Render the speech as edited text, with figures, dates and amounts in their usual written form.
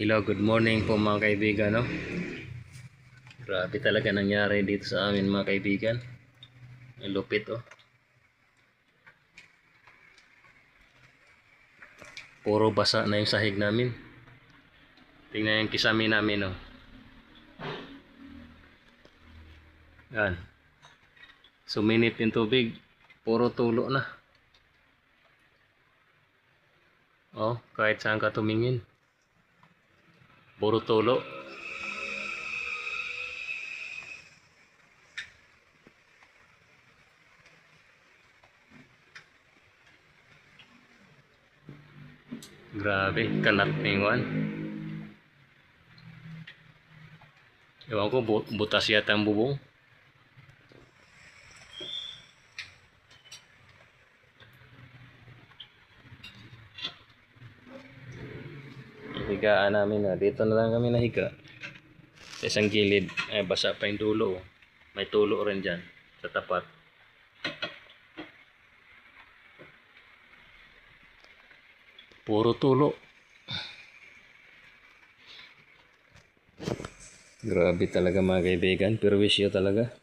Hello, good morning po mga kaibigan, no? Grabe talaga nangyari dito sa amin mga kaibigan. Ang lupit, oh. Puro basa na yung sahig namin. Tingnan yung kisame namin, oh. Yan. Suminit yung tubig. Puro tulo na. Oh, kahit saan ka tumingin. Puro tulo. Grabe, kalat na yung ewan ko, butas yata ang bubong. Higaan namin na. Dito na lang kami nahiga. Sa isang gilid. Ay, basa pa yung dulo. May tulo rin dyan. Sa tapat. Puro tulo. Grabe talaga mga kaibigan. Perwisyo talaga.